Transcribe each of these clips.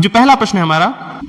जो पहला प्रश्न है हमारा,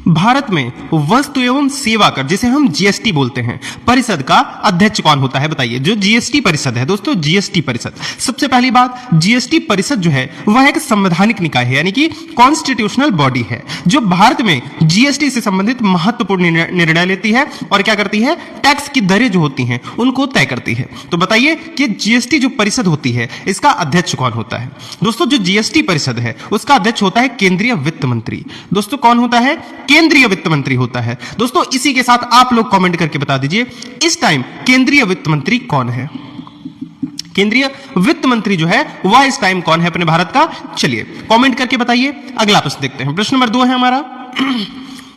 भारत में वस्तु एवं सेवा कर जिसे हम जीएसटी बोलते हैं परिषद का अध्यक्ष कौन होता है बताइए। जो जीएसटी परिषद है दोस्तों, जीएसटी परिषद, सबसे पहली बात, जीएसटी परिषद जो है वह एक संवैधानिक निकाय है, यानी कि कॉन्स्टिट्यूशनल बॉडी है जो भारत में जीएसटी से संबंधित महत्वपूर्ण निर्णय लेती है और क्या करती है, टैक्स की दरें जो होती हैं उनको तय करती है। तो बताइए कि जीएसटी जो परिषद होती है इसका अध्यक्ष कौन होता है। दोस्तों जो जीएसटी परिषद है उसका अध्यक्ष होता है केंद्रीय वित्त मंत्री। दोस्तों कौन होता है, केंद्रीय वित्त मंत्री होता है। दोस्तों इसी के साथ आप लोग कमेंट करके बता दीजिए इस टाइम केंद्रीय वित्त मंत्री कौन है। केंद्रीय वित्त मंत्री जो है वह इस टाइम कौन है अपने भारत का, चलिए कमेंट करके बताइए। अगला प्रश्न देखते हैं, प्रश्न नंबर 2 है हमारा,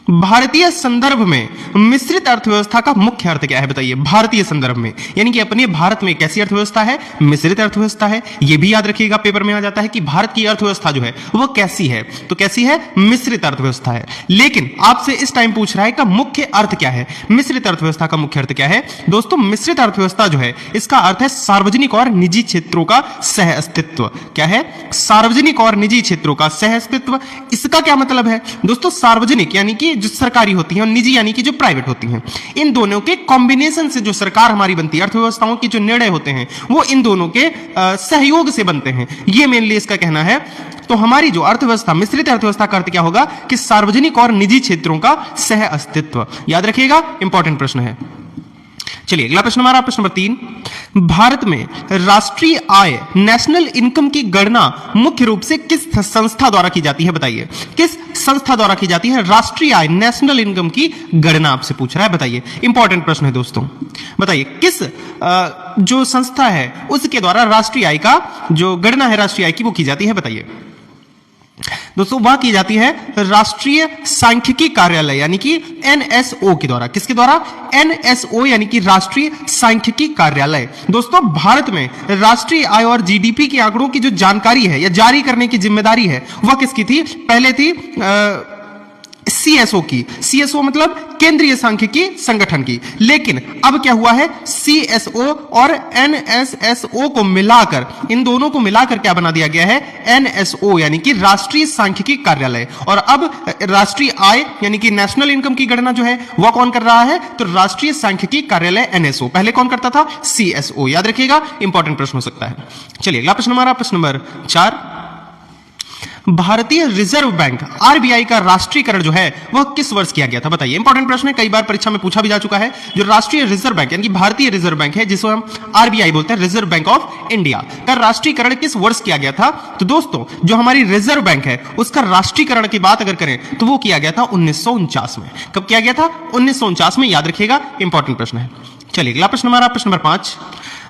भारतीय संदर्भ में मिश्रित अर्थव्यवस्था का मुख्य अर्थ क्या है बताइए। भारतीय संदर्भ में यानी कि अपने भारत में कैसी अर्थव्यवस्था है, मिश्रित अर्थव्यवस्था है। यह भी याद रखिएगा, पेपर में आ जाता है कि भारत की अर्थव्यवस्था जो है वह कैसी है, तो कैसी है, मिश्रित अर्थव्यवस्था है। लेकिन आपसे इस टाइम पूछ रहा है कि मुख्य अर्थ क्या है, मिश्रित अर्थव्यवस्था का मुख्य अर्थ क्या है। दोस्तों मिश्रित अर्थव्यवस्था जो है इसका अर्थ है सार्वजनिक और निजी क्षेत्रों का सह अस्तित्व। क्या है, सार्वजनिक और निजी क्षेत्रों का सह अस्तित्व। इसका क्या मतलब है दोस्तों, सार्वजनिक यानी कि जो सरकारी होती हैं और निजी यानी कि जो प्राइवेट होती हैं, इन दोनों के कॉम्बिनेशन से जो सरकार हमारी बनती है, अर्थव्यवस्थाओं की जो निर्णय होते हैं वो इन दोनों के सहयोग से बनते हैं। ये मेनली इसका कहना है। तो हमारी जो अर्थव्यवस्था, मिश्रित अर्थव्यवस्था का अर्थ क्या होगा कि सार्वजनिक और निजी क्षेत्रों का सह अस्तित्व। याद रखिएगा, इंपॉर्टेंट प्रश्न है। चलिए अगला प्रश्न हमारा, प्रश्न नंबर 3, भारत में राष्ट्रीय आय, नेशनल इनकम की गणना मुख्य रूप से किस संस्था द्वारा की जाती है बताइए। किस संस्था द्वारा की जाती है राष्ट्रीय आय, नेशनल इनकम की गणना, आपसे पूछ रहा है बताइए। इंपॉर्टेंट प्रश्न है दोस्तों, बताइए किस जो संस्था है उसके द्वारा राष्ट्रीय आय का जो गणना है राष्ट्रीय आय की वो की जाती है बताइए। दोस्तों वह की जाती है राष्ट्रीय सांख्यिकी कार्यालय यानी कि एनएसओ के द्वारा। किसके द्वारा, एनएसओ यानी कि राष्ट्रीय सांख्यिकी कार्यालय। दोस्तों भारत में राष्ट्रीय आय और जीडीपी के आंकड़ों की जो जानकारी है या जारी करने की जिम्मेदारी है वह किसकी थी, पहले थी सीएसओ की। सीएसओ मतलब केंद्रीय सांख्यिकी संगठन की। लेकिन अब क्या हुआ है, सीएसओ और एनएसएसओ को मिलाकर, इन दोनों को मिलाकर क्या बना दिया गया है, एनएसओ यानी कि राष्ट्रीय सांख्यिकी कार्यालय। और अब राष्ट्रीय आय यानी कि नेशनल इनकम की गणना जो है वह कौन कर रहा है, तो राष्ट्रीय सांख्यिकी कार्यालय एनएसओ। पहले कौन करता था, सीएसओ। याद रखिएगा, इंपॉर्टेंट प्रश्न हो सकता है। चलिए अगला प्रश्न हमारा, प्रश्न नंबर 4, भारतीय रिजर्व बैंक आरबीआई का राष्ट्रीयकरण जो है वह किस वर्ष किया गया था बताइए। इंपॉर्टेंट प्रश्न है, कई बार परीक्षा में पूछा भी जा चुका है। जो राष्ट्रीय रिजर्व बैंक यानी कि भारतीय रिजर्व बैंक है जिसको हम आरबीआई बोलते हैं, रिजर्व बैंक ऑफ इंडिया, का राष्ट्रीयकरण किस वर्ष किया गया था। तो दोस्तों जो हमारी रिजर्व बैंक है उसका राष्ट्रीयकरण की बात अगर करें तो वो किया गया था 1949 में। कब किया गया था, 1949 में। याद रखिएगा, इंपॉर्टेंट प्रश्न है। चलिए अगला प्रश्न हमारा, प्रश्न नंबर 5,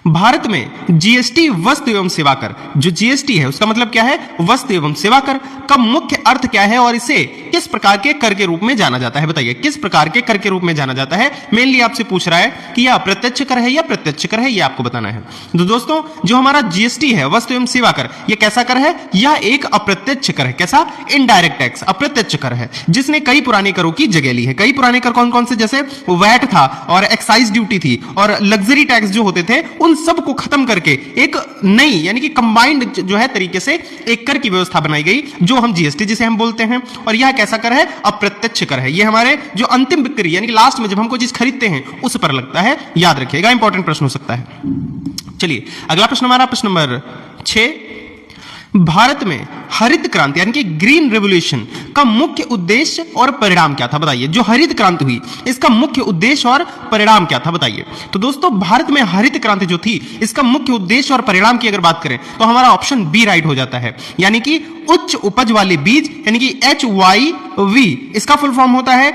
भारत में जीएसटी वस्तु एवं सेवा कर, जो जीएसटी है उसका मतलब क्या है, वस्तु एवं सेवा कर का मुख्य अर्थ क्या है और इसे किस प्रकार के कर के रूप में जाना जाता है बताइए। किस प्रकार के कर के रूप में जाना जाता है, मेनली आपसे पूछ रहा है कि यह अप्रत्यक्ष कर है या प्रत्यक्ष कर है, यह आपको बताना है। तो दोस्तों जो हमारा जीएसटी है, वस्तु एवं सेवा कर, यह कैसा कर है, यह एक अप्रत्यक्ष कर है। कैसा, इनडायरेक्ट टैक्स, अप्रत्यक्ष कर है, जिसने कई पुराने करों की जगह ली है। कई पुराने कर कौन कौन से, जैसे वैट था और एक्साइज ड्यूटी थी और लग्जरी टैक्स जो होते थे, उन सब को खत्म करके एक नई यानी कि कंबाइंड जो है तरीके से एक कर की व्यवस्था बनाई गई जो हम जीएसटी जिसे हम बोलते हैं। और यह कैसा कर है, अप्रत्यक्ष कर है। यह हमारे जो अंतिम बिक्री यानी कि लास्ट में जब हम कोई चीज खरीदते हैं उस पर लगता है। याद रखिएगा, इंपॉर्टेंट प्रश्न हो सकता है। चलिए अगला प्रश्न हमारा, प्रश्न नंबर 6, भारत में हरित क्रांति यानी कि ग्रीन रेवोल्यूशन का मुख्य उद्देश्य और परिणाम क्या था बताइए। जो हरित क्रांति हुई इसका मुख्य उद्देश्य और परिणाम क्या था बताइए। तो दोस्तों भारत में हरित क्रांति जो थी इसका मुख्य उद्देश्य और परिणाम की अगर बात करें तो हमारा ऑप्शन बी राइट हो जाता है, यानी कि उच्च उपज वाले बीज यानी कि HYV, इसका फुल फॉर्म होता है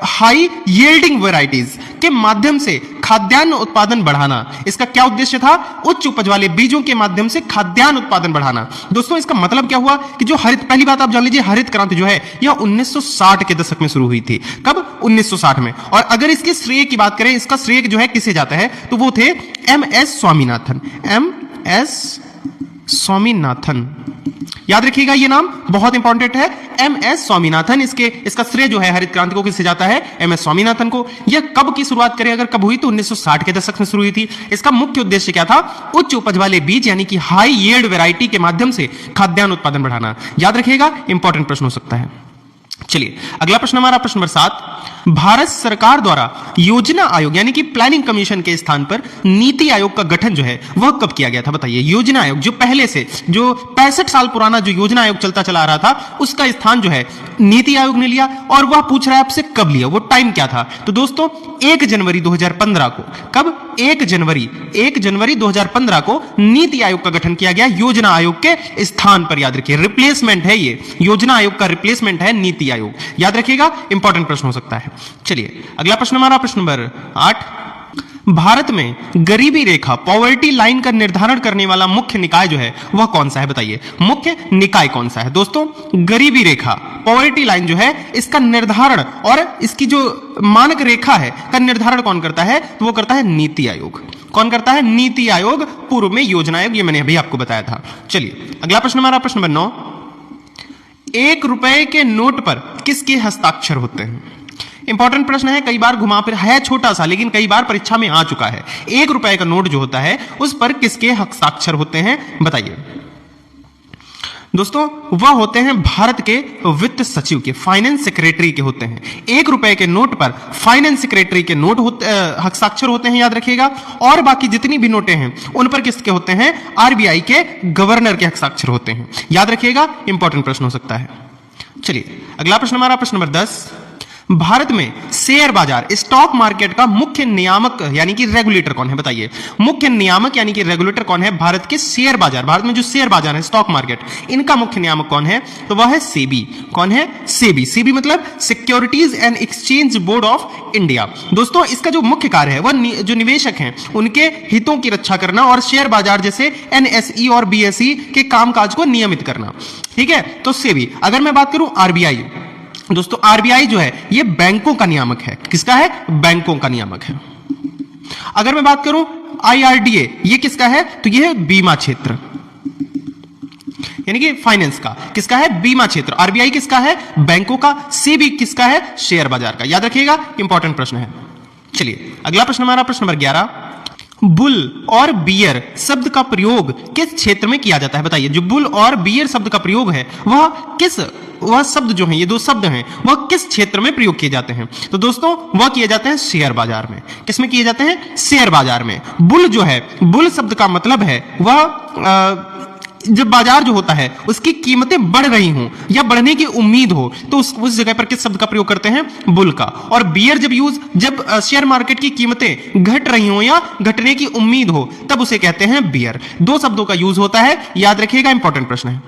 हाई यील्डिंग वैरायटीज के माध्यम से खाद्यान्न उत्पादन बढ़ाना। इसका क्या उद्देश्य था, उच्च उपज वाले बीजों के माध्यम से खाद्यान्न उत्पादन बढ़ाना। दोस्तों इसका मतलब क्या हुआ कि जो हरित, पहली बात आप जान लीजिए, हरित क्रांति जो है यह 1960 के दशक में शुरू हुई थी। कब, 1960 में। और अगर इसके श्रेय की बात करें, इसका श्रेय जो है किसे जाता है, तो वो थे MS स्वामीनाथन। MS स्वामीनाथन, याद रखिएगा ये नाम बहुत इंपॉर्टेंट है, MS स्वामीनाथन। इसका श्रेय जो है हरित क्रांति को किससे जाता है, MS स्वामीनाथन को। यह कब की शुरुआत करें अगर कब हुई तो 1960 के दशक में शुरू हुई थी। इसका मुख्य उद्देश्य क्या था, उच्च उपज वाले बीज यानी कि हाई यील्ड वैरायटी के माध्यम से खाद्यान्न उत्पादन बढ़ाना। याद रखिएगा, इंपॉर्टेंट प्रश्न हो सकता है। चलिए अगला प्रश्न हमारा प्रश्न नंबर 7। भारत सरकार द्वारा योजना आयोग यानी कि प्लानिंग कमीशन के स्थान पर नीति आयोग का गठन जो है वह कब किया गया था? बताइए। योजना आयोग जो पहले से जो 65 साल पुराना जो योजना आयोग चलता चला आ रहा था उसका स्थान जो है नीति आयोग ने लिया, और वह पूछ रहा है आपसे कब लिया, वो टाइम क्या था? तो दोस्तों 1 जनवरी 2015 को, कब? 1 जनवरी 2015 को नीति आयोग का गठन किया गया योजना आयोग के स्थान पर। याद रखिए रिप्लेसमेंट है, ये योजना आयोग का रिप्लेसमेंट है नीति आयोग, याद रखिएगा, इंपॉर्टेंट प्रश्न हो सकता है। चलिए अगला प्रश्न हमारा प्रश्न नंबर 8। भारत में गरीबी रेखा पॉवर्टी लाइन का निर्धारण करने वाला मुख्य निकाय जो है वह कौन सा है? बताइए मुख्य निकाय कौन सा है? दोस्तों गरीबी रेखा पॉवर्टी लाइन जो है इसका निर्धारण और इसकी जो मानक रेखा है का निर्धारण कौन करता है? तो वो करता है नीति आयोग। कौन करता है? नीति आयोग, पूर्व में योजना आयोग, ये मैंने अभी आपको बताया था। चलिए अगला प्रश्न हमारा प्रश्न नंबर 9। 1 रुपए के नोट पर किसके हस्ताक्षर होते हैं? इंपॉर्टेंट प्रश्न है, कई बार घुमा फिर है, छोटा सा, लेकिन कई बार परीक्षा में आ चुका है। 1 रुपए का नोट जो होता है उस पर किसके हस्ताक्षर होते हैं? बताइए। दोस्तों वह होते हैं भारत के वित्त सचिव के, फाइनेंस सेक्रेटरी के होते हैं। 1 रुपए के नोट पर फाइनेंस सेक्रेटरी के नोट हस्ताक्षर होते हैं, याद रखिएगा। और बाकी जितनी भी नोटें हैं उन पर किसके होते हैं? आरबीआई के गवर्नर के हस्ताक्षर होते हैं, याद रखिएगा, इंपॉर्टेंट प्रश्न हो सकता है। चलिए अगला प्रश्न हमारा प्रश्न नंबर 10। भारत में शेयर बाजार स्टॉक मार्केट का मुख्य नियामक यानी कि रेगुलेटर कौन है? बताइए मुख्य नियामक यानी कि रेगुलेटर कौन है भारत के शेयर बाजार, भारत में जो शेयर बाजार है स्टॉक मार्केट, इनका मुख्य नियामक कौन है? तो वह है सेबी। कौन है? सेबी। सेबी मतलब securities and exchange board of India. दोस्तों इसका जो मुख्य कार्य है वह जो निवेशक हैं उनके हितों की रक्षा करना और शेयर बाजार जैसे एनएसई और बीएसई के कामकाज को नियमित करना। ठीक है, तो सेबी। अगर मैं बात करूं आरबीआई, दोस्तों आरबीआई जो है ये बैंकों का नियामक है। किसका है? बैंकों का नियामक है। अगर मैं बात करूं आईआरडीए, ये किसका है? तो ये है बीमा क्षेत्र यानी कि फाइनेंस का। किसका है? बीमा क्षेत्र। आरबीआई किसका है? बैंकों का। सेबी किसका है? शेयर बाजार का। याद रखिएगा, इंपॉर्टेंट प्रश्न है। चलिए अगला प्रश्न हमारा प्रश्न नंबर 11। बुल और बियर शब्द का प्रयोग किस क्षेत्र में किया जाता है? बताइए। जो बुल और बियर शब्द का प्रयोग है वह शब्द जो है, ये 2 शब्द हैं, वह किस क्षेत्र में प्रयोग किए जाते हैं? तो दोस्तों वह किए जाते हैं शेयर बाजार में। किस में किए जाते हैं? शेयर बाजार में। बुल जो है, बुल शब्द का मतलब है वह जब बाजार जो होता है उसकी कीमतें बढ़ रही हों या बढ़ने की उम्मीद हो तो उस जगह पर किस शब्द का प्रयोग करते हैं? बुल का। और बियर जब शेयर मार्केट की कीमतें घट रही हो या घटने की उम्मीद हो तब उसे कहते हैं बियर। 2 शब्दों का यूज होता है, याद रखिएगा, इंपॉर्टेंट प्रश्न है।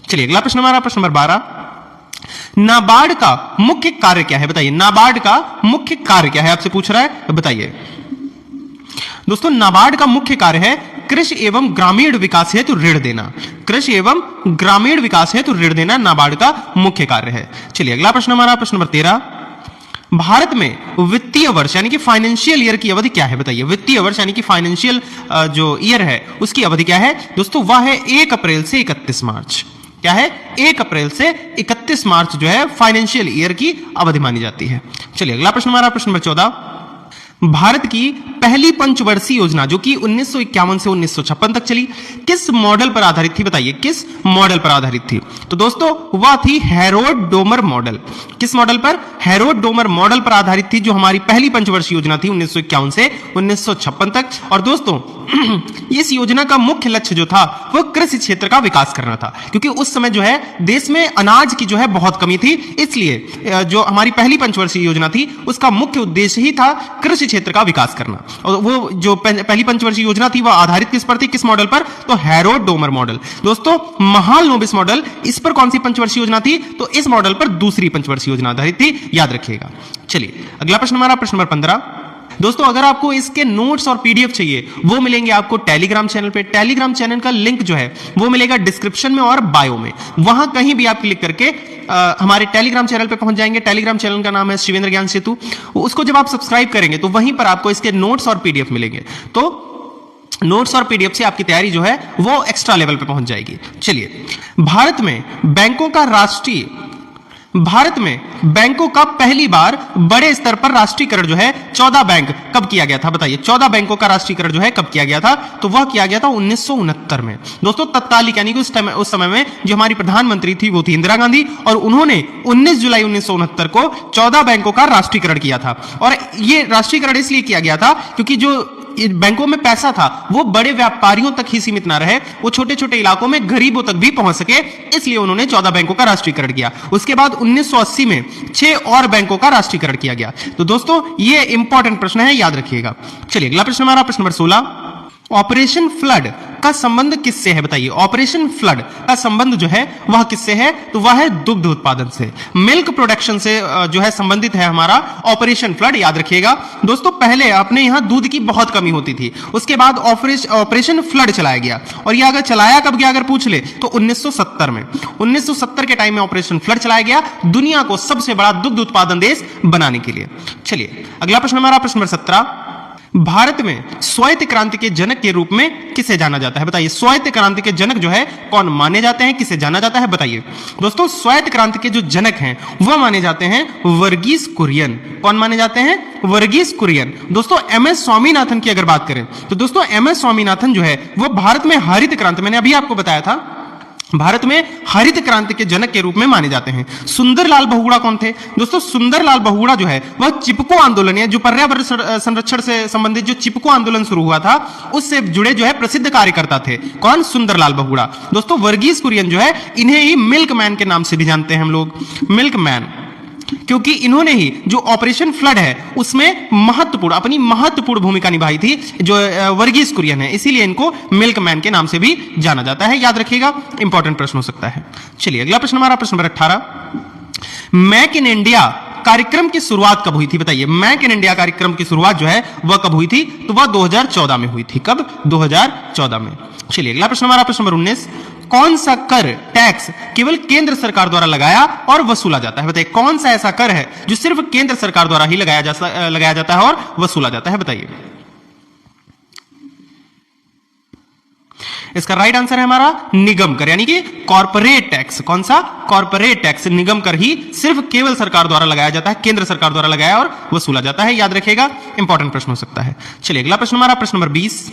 चलिए अगला प्रश्न हमारा प्रश्न नंबर 12। नाबार्ड का मुख्य कार्य क्या है? बताइए नाबार्ड का मुख्य कार्य क्या है? आपसे पूछ रहा है, बताइए। दोस्तों नाबार्ड का मुख्य कार्य है कृषि एवं ग्रामीण विकास हेतु ऋण देना। कृषि एवं ग्रामीण विकास हेतु ऋण देना नाबार्ड का मुख्य कार्य है। चलिए अगला प्रश्न हमारा प्रश्न नंबर 13। भारत में वित्तीय वर्ष यानी कि फाइनेंशियल ईयर की अवधि क्या है? बताइए। वित्तीय वर्ष यानी कि फाइनेंशियल जो ईयर है उसकी अवधि क्या है? दोस्तों वह है 1 अप्रैल से 31 मार्च। क्या है? 1 अप्रैल से 31 मार्च जो है फाइनेंशियल ईयर की अवधि मानी जाती है। चलिए अगला प्रश्न हमारा प्रश्न नंबर 14। भारत की पहली पंचवर्षीय योजना जो कि 1951 से 1956 तक चली किस मॉडल पर आधारित थी? बताइए किस मॉडल पर आधारित थी? तो दोस्तों वह थी हेरोड डोमर मॉडल। किस मॉडल पर? हेरोड डोमर मॉडल पर आधारित थी, जो हमारी पहली पंचवर्षीय योजना थी 1951 से 1956 तक। और दोस्तों इस योजना का मुख्य लक्ष्य जो था वह कृषि क्षेत्र का विकास करना था, क्योंकि उस समय जो है देश में अनाज की जो है बहुत कमी थी। इसलिए जो हमारी पहली पंचवर्षीय योजना थी उसका मुख्य उद्देश्य ही था कृषि क्षेत्र का विकास करना। और वो जो पहली पंचवर्षीय योजना थी वह आधारित किस पर थी? किस मॉडल पर? तो हेरोड डोमर मॉडल। दोस्तों महालनोबिस मॉडल, इस पर कौन सी पंचवर्षीय योजना थी? तो इस मॉडल पर दूसरी पंचवर्षीय योजना आधारित थी, याद रखिएगा। चलिए अगला प्रश्न हमारा प्रश्न नंबर 15। दोस्तों अगर आपको इसके नोट्स और पीडीएफ चाहिए वो मिलेंगे आपको टेलीग्राम चैनल पे। टेलीग्राम चैनल का लिंक जो है वो मिलेगा डिस्क्रिप्शन में और बायो में। वहां कहीं भी आप क्लिक करके हमारे टेलीग्राम चैनल पे पहुंच जाएंगे। टेलीग्राम चैनल का नाम है शिवेंद्र ज्ञान सेतु। उसको जब आप सब्सक्राइब करेंगे तो वहीं पर आपको इसके नोट्स और पीडीएफ मिलेंगे। तो नोट्स और पीडीएफ से आपकी तैयारी जो है वो एक्स्ट्रा लेवल पे पहुंच जाएगी। चलिए भारत में बैंकों का राष्ट्रीय भारत में बैंकों का पहली बार बड़े स्तर पर राष्ट्रीयकरण जो है 14 बैंक कब किया गया था? बताइए 14 बैंकों का राष्ट्रीयकरण जो है कब किया गया था? तो वह किया गया था 1969 में। दोस्तों तत्कालिक यानी कि उस समय में जो हमारी प्रधानमंत्री थी वो थी इंदिरा गांधी, और उन्होंने 19 जुलाई 1969 को 14 बैंकों का राष्ट्रीयकरण किया था। और ये राष्ट्रीयकरण इसलिए किया गया था क्योंकि जो बैंकों में पैसा था वो बड़े व्यापारियों तक ही सीमित ना रहे, वो छोटे छोटे इलाकों में गरीबों तक भी पहुंच सके, इसलिए उन्होंने 14 बैंकों का राष्ट्रीयकरण किया। उसके बाद 1980 में 6 और बैंकों का राष्ट्रीयकरण किया गया। तो दोस्तों ये इंपॉर्टेंट प्रश्न है, याद रखिएगा। चलिए अगला प्रश्न हमारा प्रश्न नंबर 16, ऑपरेशन फ्लड का संबंध किससे है? बताइए ऑपरेशन फ्लड का संबंध जो है वह किससे है? तो वह है दुग्ध उत्पादन से, मिल्क प्रोडक्शन से जो है संबंधित है हमारा ऑपरेशन फ्लड, याद रखिएगा। दोस्तों पहले अपने यहां दूध की बहुत कमी होती थी, उसके बाद ऑपरेशन फ्लड चलाया गया, और यह अगर चलाया कब गया अगर पूछ ले तो 1970 में। 1970 के टाइम में ऑपरेशन फ्लड चलाया गया दुनिया को सबसे बड़ा दुग्ध उत्पादन देश बनाने के लिए। चलिए अगला प्रश्न हमारा प्रश्न नंबर 17, भारत में स्वायत्त क्रांति के जनक के रूप में किसे जाना जाता है? बताइए स्वायत्त क्रांति के जनक जो है कौन माने जाते हैं, किसे जाना जाता है? बताइए दोस्तों स्वायत्त क्रांति के जो जनक हैं वह माने जाते हैं वर्गीस कुरियन। कौन माने जाते हैं? वर्गीस कुरियन। दोस्तों एमएस स्वामीनाथन की अगर बात करें तो दोस्तों एमएस स्वामीनाथन जो है वह भारत में हरित क्रांति, मैंने अभी आपको बताया था, भारत में हरित क्रांति के जनक के रूप में माने जाते हैं। सुंदरलाल बहुगुणा कौन थे? दोस्तों सुंदरलाल बहुगुणा जो है वह चिपको आंदोलन या जो पर्यावरण संरक्षण से संबंधित जो चिपको आंदोलन शुरू हुआ था उससे जुड़े जो है प्रसिद्ध कार्यकर्ता थे। कौन? सुंदरलाल बहुगुणा। दोस्तों वर्गीस कुरियन जो है इन्हें ही मिल्क मैन के नाम से भी जानते हैं हम लोग, मिल्क मैन, क्योंकि इन्होंने ही जो ऑपरेशन फ्लड है उसमें अपनी महत्वपूर्ण भूमिका निभाई थी जो वर्गीस कुरियन है, इसीलिए इनको मिल्क मैन के नाम से भी जाना जाता है, याद रखिएगा, इंपॉर्टेंट प्रश्न हो सकता है। चलिए अगला प्रश्न हमारा प्रश्न नंबर 18, मेक इन इंडिया कार्यक्रम की शुरुआत कब हुई थी? बताइए मेक इन इंडिया कार्यक्रम की शुरुआत जो है वह कब हुई थी? तो वह 2014 में हुई थी। कब? 2014 में। चलिए अगला प्रश्न हमारा प्रश्न नंबर 19, कौन सा कर टैक्स केवल केंद्र सरकार द्वारा लगाया और वसूला जाता है? बताइए कौन सा ऐसा कर है जो सिर्फ केंद्र सरकार द्वारा ही लगाया जाता है और वसूला जाता है? बताइए। इसका राइट आंसर है हमारा निगम कर, यानी कि कॉर्पोरेट टैक्स। कौन सा? कॉर्पोरेट टैक्स, निगम कर ही सिर्फ केवल सरकार द्वारा लगाया जाता है, केंद्र सरकार द्वारा लगाया और वसूला जाता है, याद रखिएगा, इंपॉर्टेंट प्रश्न हो सकता है। चलिए अगला प्रश्न हमारा प्रश्न नंबर 20,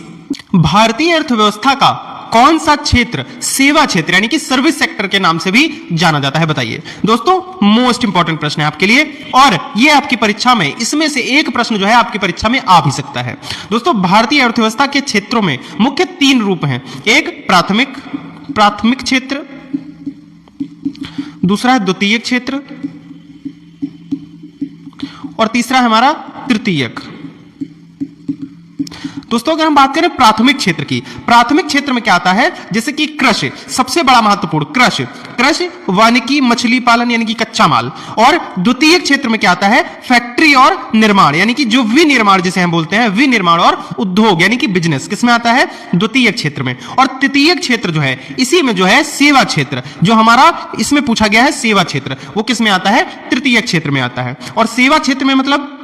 भारतीय अर्थव्यवस्था का कौन सा क्षेत्र सेवा क्षेत्र यानी कि सर्विस सेक्टर के नाम से भी जाना जाता है? बताइए दोस्तों, मोस्ट इंपॉर्टेंट प्रश्न है आपके लिए, और ये आपकी परीक्षा में इसमें से एक प्रश्न जो है आपकी परीक्षा में आ भी सकता है। दोस्तों भारतीय अर्थव्यवस्था के क्षेत्रों में मुख्य 3 रूप हैं, एक प्राथमिक क्षेत्र, दूसरा है द्वितीयक क्षेत्र, और तीसरा है हमारा तृतीयक। दोस्तों अगर हम बात करें प्राथमिक क्षेत्र की, प्राथमिक क्षेत्र में क्या आता है? जैसे कि कृषि, सबसे बड़ा महत्वपूर्ण कृषि, वानिकी, मछली पालन यानी कि कच्चा माल, और द्वितीय क्षेत्र में क्या आता है? फैक्ट्री और निर्माण, यानी कि जो विनिर्माण जिसे हम बोलते हैं, विनिर्माण और उद्योग यानी कि बिजनेस, किसमें आता है? द्वितीय क्षेत्र में। और तृतीय क्षेत्र जो है इसी में जो है सेवा क्षेत्र, जो हमारा इसमें पूछा गया है सेवा क्षेत्र, वो किसमें आता है? तृतीय क्षेत्र में आता है। और सेवा क्षेत्र में मतलब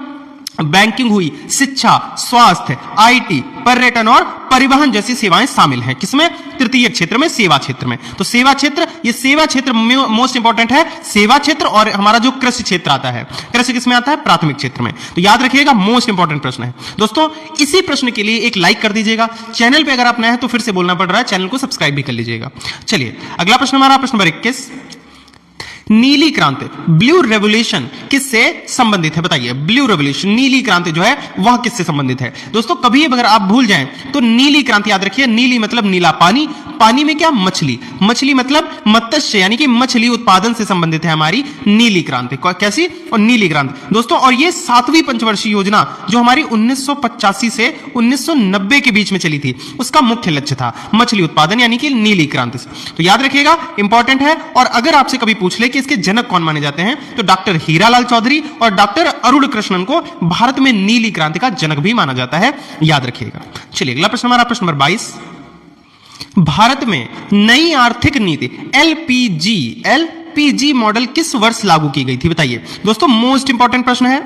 बैंकिंग हुई, शिक्षा, स्वास्थ्य, आईटी, पर्यटन और परिवहन जैसी सेवाएं शामिल हैं, किसमें? तृतीय क्षेत्र में, सेवा क्षेत्र में। तो सेवा क्षेत्र, ये सेवा क्षेत्र मोस्ट इंपॉर्टेंट है, सेवा क्षेत्र। और हमारा जो कृषि क्षेत्र आता है, कृषि किसमें आता है? प्राथमिक क्षेत्र में। तो याद रखिएगा, मोस्ट इंपॉर्टेंट प्रश्न है। दोस्तों इसी प्रश्न के लिए एक लाइक कर दीजिएगा, चैनल पे अगर आप नए हैं तो फिर से बोलना पड़ रहा है, चैनल को सब्सक्राइब भी कर लीजिएगा। चलिए अगला प्रश्न हमारा प्रश्न नंबर 21, नीली क्रांति, ब्लू रेवोल्यूशन किससे संबंधित है? बताइए ब्लू रेवोल्यूशन, नीली क्रांति जो है वह किससे संबंधित है? दोस्तों कभी अगर आप भूल जाएं तो नीली क्रांति याद रखिए, नीली मतलब नीला पानी, पानी में क्या? मछली, मछली मतलब मत्स्य यानी कि मछली उत्पादन से संबंधित है हमारी नीली क्रांति। कैसी? और नीली क्रांति दोस्तों। और ये 7वीं पंचवर्षीय योजना जो हमारी 1985 से 1990 के बीच में चली थी, उसका मुख्य लक्ष्य था मछली उत्पादन यानी कि नीली क्रांति से। तो याद रखिएगा, इंपॉर्टेंट है। और अगर आपसे कभी पूछ ले कि इसके जनक कौन माने जाते हैं, तो डॉक्टर हीरालाल चौधरी और डॉक्टर अरुण कृष्णन को भारत में नीली क्रांति का जनक भी माना जाता है, याद रखिएगा। चलिए अगला प्रश्न हमारा प्रश्न नंबर 22, भारत में नई आर्थिक नीति एलपीजी मॉडल किस वर्ष लागू की गई थी? बताइए दोस्तों, मोस्ट इंपॉर्टेंट प्रश्न है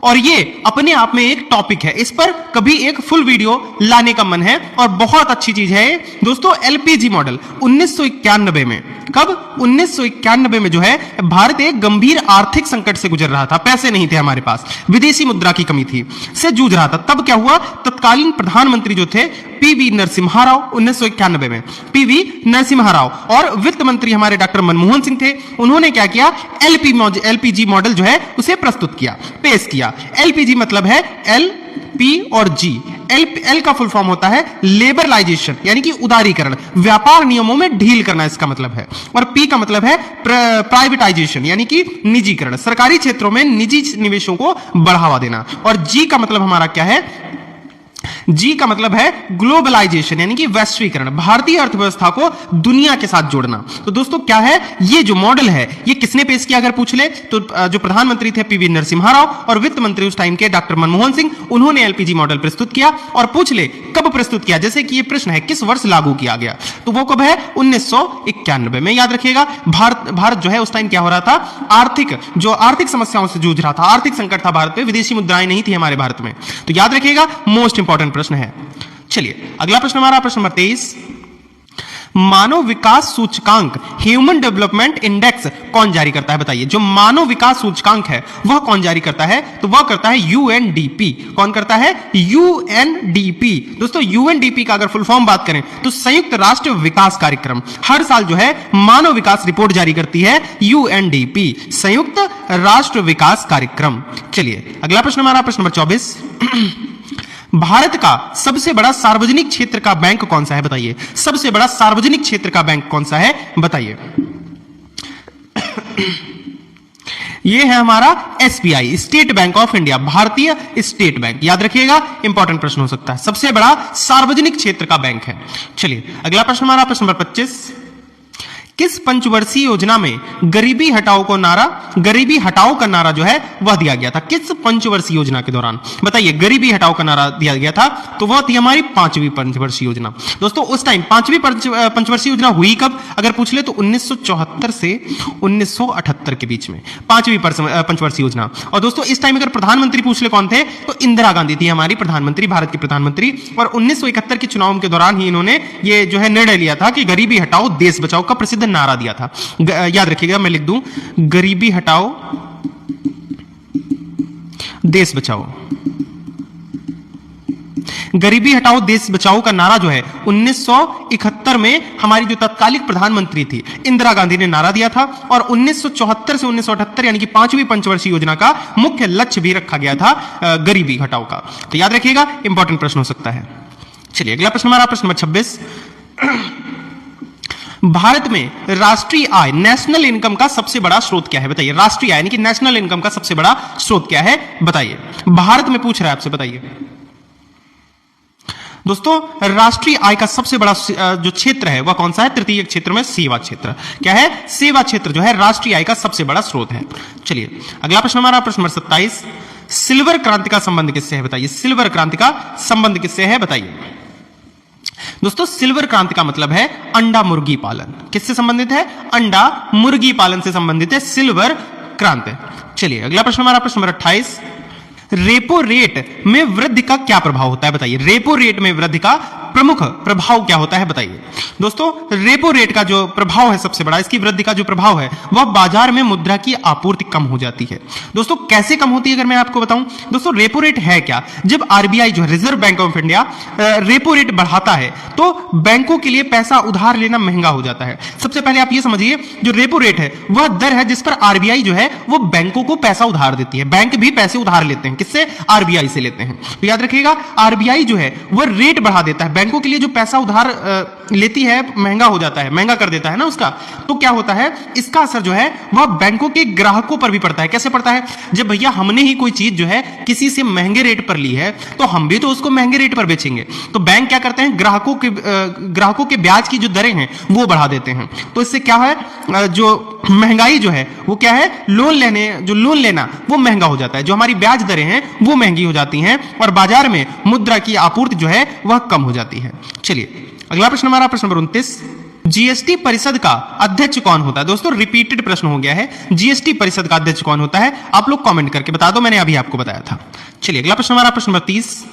और ये अपने आप में एक टॉपिक है, इस पर कभी एक फुल वीडियो लाने का मन है और बहुत अच्छी चीज है दोस्तों। एलपीजी मॉडल 1991 में, कब 1991 में जो है भारत एक गंभीर आर्थिक संकट से गुजर रहा था, पैसे नहीं थे हमारे पास, विदेशी मुद्रा की कमी थी, से जूझ रहा था। तब क्या हुआ, तत्कालीन प्रधानमंत्री जो थे पीवी नरसिम्हा राव, 1991 में पीवी नरसिम्हा राव, और वित्त मंत्री हमारे डॉक्टर मनमोहन सिंह थे, उन्होंने क्या किया, एलपीजी मॉडल जो है उसे प्रस्तुत किया, पेश किया। एलपीजी मतलब है एल पी और जी। एल का फुल फॉर्म होता है लेबरलाइजेशन, यानी कि उदारीकरण, व्यापार नियमों में ढील करना इसका मतलब है, और पी का मतलब है प्राइवेटाइजेशन, यानी कि निजीकरण, सरकारी क्षेत्रों में निजी निवेशों को बढ़ावा देना, और जी का मतलब हमारा क्या है, जी का मतलब है ग्लोबलाइजेशन, यानी कि वैश्वीकरण, भारतीय अर्थव्यवस्था को दुनिया के साथ जोड़ना। तो दोस्तों क्या है, ये जो मॉडल है ये किसने पेश किया अगर पूछ ले तो जो प्रधानमंत्री थे पीवी नरसिम्हा राव, और वित्त मंत्री उस टाइम के डॉक्टर मनमोहन सिंह, उन्होंने एलपीजी मॉडल प्रस्तुत किया। और पूछ ले कब प्रस्तुत किया, जैसे कि ये प्रश्न है किस वर्ष लागू किया गया, तो वो कब है, 1991 में। याद रखिएगा, भारत जो है उस टाइम क्या हो रहा था, आर्थिक समस्याओं से जूझ रहा था, आर्थिक संकट था भारत में, विदेशी मुद्राएं नहीं थी हमारे भारत में। तो याद रखिएगा, मोस्ट इंपॉर्टेंट प्रश्न है। चलिए अगला प्रश्न हमारा, प्रश्न नंबर 23, मानव विकास सूचकांक ह्यूमन डेवलपमेंट इंडेक्स कौन जारी करता है, बताइए। जो मानव विकास सूचकांक है वह कौन जारी करता है, तो वह करता है यूएनडीपी। कौन करता है, यूएनडीपी। दोस्तों यूएनडीपी का अगर फुल फॉर्म बात करें तो संयुक्त राष्ट्र विकास कार्यक्रम, हर साल जो है मानव विकास रिपोर्ट जारी करती है यूएनडीपी, संयुक्त राष्ट्र विकास कार्यक्रम। चलिए अगला प्रश्न हमारा, प्रश्न नंबर 24, भारत का सबसे बड़ा सार्वजनिक क्षेत्र का बैंक कौन सा है, बताइए। सबसे बड़ा सार्वजनिक क्षेत्र का बैंक कौन सा है, बताइए। यह है हमारा SBI, state bank of India, भारतीय स्टेट बैंक। याद रखिएगा, इंपॉर्टेंट प्रश्न हो सकता है, सबसे बड़ा सार्वजनिक क्षेत्र का बैंक है। चलिए अगला प्रश्न हमारा, प्रश्न नंबर 25, किस पंचवर्षीय योजना में गरीबी हटाओ का नारा जो है वह दिया गया था, किस पंचवर्षीय योजना के दौरान, बताइए। गरीबी हटाओ का नारा दिया गया था, तो वह थी हमारी 5वीं पंचवर्षीय योजना। दोस्तों उस टाइम 5वीं पंचवर्षीय योजना हुई कब अगर पूछ ले तो 1974 से 1978 के बीच में 5वीं पंचवर्षीय योजना। और दोस्तों इस टाइम अगर प्रधानमंत्री पूछ ले कौन थे, तो इंदिरा गांधी थी हमारी प्रधानमंत्री, भारत की प्रधानमंत्री। और 1971 के चुनाव के दौरान ही इन्होंने ये जो है निर्णय लिया था कि गरीबी हटाओ देश बचाओ का प्रसिद्ध नारा दिया था। याद रखिएगा, मैं लिख दूं, गरीबी हटाओ देश बचाओ। गरीबी हटाओ देश बचाओ का नारा जो है 1971 में हमारी जो तत्कालिक प्रधानमंत्री थी इंदिरा गांधी ने नारा दिया था, और 1974 से 1978 यानी कि 5वीं पंचवर्षीय योजना का मुख्य लक्ष्य भी रखा गया था गरीबी हटाओ का। तो याद रखिएगा, इंपॉर्टेंट प्रश्न हो सकता है। चलिए अगला प्रश्न हमारा, प्रश्न नंबर 26, भारत में राष्ट्रीय आय, नेशनल इनकम का सबसे बड़ा स्रोत क्या है, बताइए। राष्ट्रीय आय यानी कि नेशनल इनकम का सबसे बड़ा स्रोत क्या है, बताइए। भारत में पूछ रहा है आपसे, बताइए। दोस्तों राष्ट्रीय आय का सबसे बड़ा जो क्षेत्र है वह कौन सा है, तृतीय क्षेत्र में सेवा क्षेत्र। क्या है, सेवा क्षेत्र जो है राष्ट्रीय आय का सबसे बड़ा स्रोत है। चलिए अगला प्रश्न हमारा, प्रश्न नंबर 27, सिल्वर क्रांति का संबंध किससे है, बताइए। सिल्वर क्रांति का संबंध किससे है, बताइए। दोस्तों सिल्वर क्रांति का मतलब है अंडा मुर्गी पालन। किससे संबंधित है, अंडा मुर्गी पालन से संबंधित है सिल्वर क्रांति। चलिए अगला प्रश्न हमारा, प्रश्न नंबर 28, रेपो रेट में वृद्धि का क्या प्रभाव होता है, बताइए। रेपो रेट में वृद्धि का प्रमुख प्रभाव क्या होता है, बताइए। दोस्तों रेपो रेट का जो प्रभाव है सबसे बड़ा, इसकी वृद्धि का जो प्रभाव है वह बाजार में मुद्रा की आपूर्ति कम हो जाती है। दोस्तों कैसे कम होती है अगर मैं आपको बताऊं, दोस्तों रेपो रेट है क्या, जब आरबीआई जो है reserve bank of India repo rate बढ़ाता है तो बैंकों के लिए पैसा उधार लेना महंगा हो जाता है। सबसे पहले आप ये समझिए, जो रेपो रेट है वह दर है जिस पर आरबीआई जो है वो बैंकों को पैसा उधार देती है। बैंक भी पैसे उधार लेते हैं, किससे, आरबीआई से लेते हैं। तो याद रखिएगा, आरबीआई जो है वह रेट बढ़ा देता है, बैंकों के लिए जो पैसा उधार लेती है महंगा हो जाता है, महंगा कर देता है ना उसका। तो क्या होता है, इसका असर जो है वह बैंकों के ग्राहकों पर भी पड़ता है। कैसे पड़ता है, जब भैया हमने ही कोई चीज जो है किसी से महंगे रेट पर ली है तो हम भी तो उसको महंगे रेट पर बेचेंगे। तो बैंक क्या करते हैं, ग्राहकों के ब्याज की जो दरें हैं वो बढ़ा देते हैं। तो इससे क्या है, जो महंगाई जो है वो क्या है, लोन लेना वो महंगा हो जाता है, जो हमारी ब्याज दरें हैं वो महंगी हो जाती हैं और बाजार में मुद्रा की आपूर्ति जो है वह कम हो जाती है। चलिए अगला प्रश्न हमारा, प्रश्न नंबर 29, जीएसटी परिषद का अध्यक्ष कौन होता है? दोस्तों रिपीटेड प्रश्न हो गया है, जीएसटी परिषद का अध्यक्ष कौन होता है? आप लोग कमेंट करके बता दो, मैंने अभी आपको बताया था। चलिए अगला प्रश्न हमारा प्रश्न नंबर 30।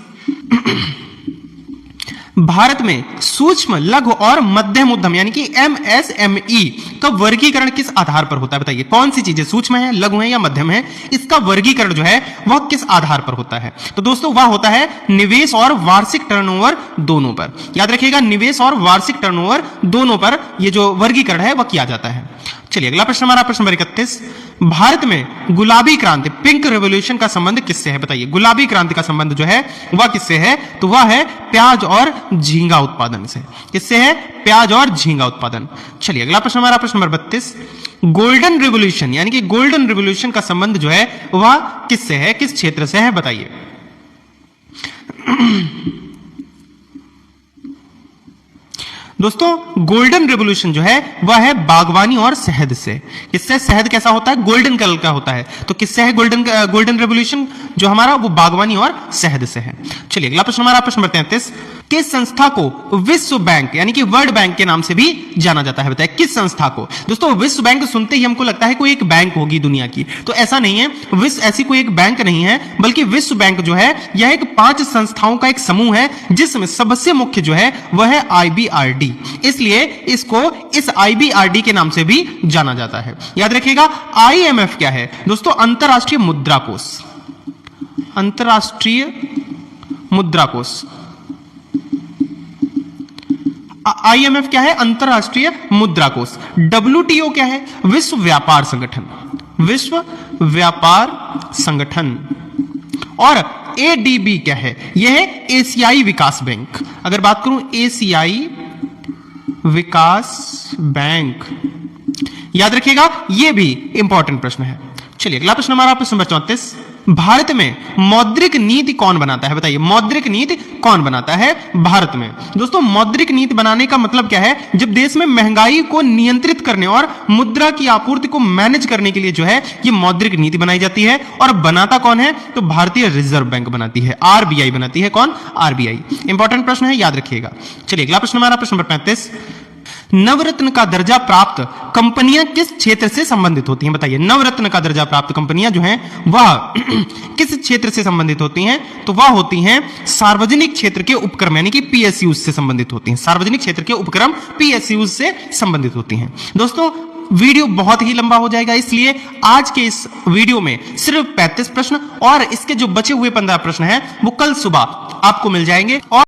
भारत में सूक्ष्म, लघु और मध्यम उद्यम यानी कि एमएसएमई का वर्गीकरण किस आधार पर होता है? बताइए कौन सी चीजें सूक्ष्म है, लघु है या मध्यम है? इसका वर्गीकरण जो है वह किस आधार पर होता है? तो दोस्तों वह होता है निवेश और वार्षिक टर्नओवर दोनों पर। याद रखिएगा, निवेश और वार्षिक टर्नओवर दोनों पर यह जो वर्गीकरण है वह किया जाता है। चलिए अगला प्रश्न हमारा प्रश्न नंबर 31। भारत में गुलाबी क्रांति, पिंक रेवोल्यूशन का संबंध किससे है? बताइए गुलाबी क्रांति का संबंध जो है वह किससे है? तो वह है प्याज और झींगा उत्पादन से। किससे है? प्याज और झींगा उत्पादन। चलिए अगला प्रश्न हमारा प्रश्न नंबर 32। गोल्डन रिवोल्यूशन यानी कि गोल्डन रिवोल्यूशन का संबंध जो है वह किससे है, किस क्षेत्र से है? बताइए। दोस्तों गोल्डन रेवोल्यूशन जो है वह है बागवानी और शहद से। किससे? शहद कैसा होता है? गोल्डन कलर का होता है। तो किससे है गोल्डन रेवोल्यूशन जो हमारा? वो बागवानी और शहद से है। चलिए अगला प्रश्न हमारा प्रश्न नंबर 33। किस संस्था को विश्व बैंक यानी कि वर्ल्ड बैंक के नाम से भी जाना जाता है? बताइए किस संस्था को? दोस्तों विश्व बैंक सुनते ही हमको लगता है कोई एक बैंक होगी दुनिया की, तो ऐसा नहीं है। ऐसी कोई एक बैंक नहीं है, बल्कि विश्व बैंक जो है यह एक 5 संस्थाओं का एक समूह है, जिसमें सबसे मुख्य जो है वह है IBRD। इसलिए इसको इस IBRD के नाम से भी जाना जाता है। याद रखिएगा IMF क्या है? दोस्तों अंतरराष्ट्रीय मुद्रा कोष। अंतरराष्ट्रीय मुद्रा कोष। IMF क्या है? अंतरराष्ट्रीय मुद्रा कोष। WTO क्या है? विश्व व्यापार संगठन। विश्व व्यापार संगठन। और ADB क्या है? यह है एशियाई विकास बैंक। अगर बात करूं एशियाई विकास बैंक, याद रखिएगा यह भी इंपॉर्टेंट प्रश्न है। चलिए अगला प्रश्न हमारा प्रश्न नंबर 34। भारत में मौद्रिक नीति कौन बनाता है? बताइए मौद्रिक नीति कौन बनाता है भारत में? दोस्तों मौद्रिक नीति बनाने का मतलब क्या है? जब देश में महंगाई को नियंत्रित करने और मुद्रा की आपूर्ति को मैनेज करने के लिए जो है ये मौद्रिक नीति बनाई जाती है। और बनाता कौन है? तो भारतीय रिजर्व बैंक बनाती है, RBI बनाती है। कौन? RBI। इंपॉर्टेंट प्रश्न है, याद रखिएगा। चलिए अगला प्रश्न हमारा प्रश्न नंबर 35। नवरत्न का दर्जा प्राप्त कंपनियां किस क्षेत्र से संबंधित होती हैं? बताइए नवरत्न का दर्जा प्राप्त कंपनियां जो हैं वह किस क्षेत्र से संबंधित होती हैं? तो वह होती हैं सार्वजनिक क्षेत्र के उपक्रम यानी कि PSUs से संबंधित होती हैं। सार्वजनिक क्षेत्र के उपक्रम PSUs से संबंधित होती हैं। दोस्तों वीडियो बहुत ही लंबा हो जाएगा, इसलिए आज के इस वीडियो में सिर्फ 35 प्रश्न और इसके जो बचे हुए 15 प्रश्न हैं वो कल सुबह आपको मिल जाएंगे। और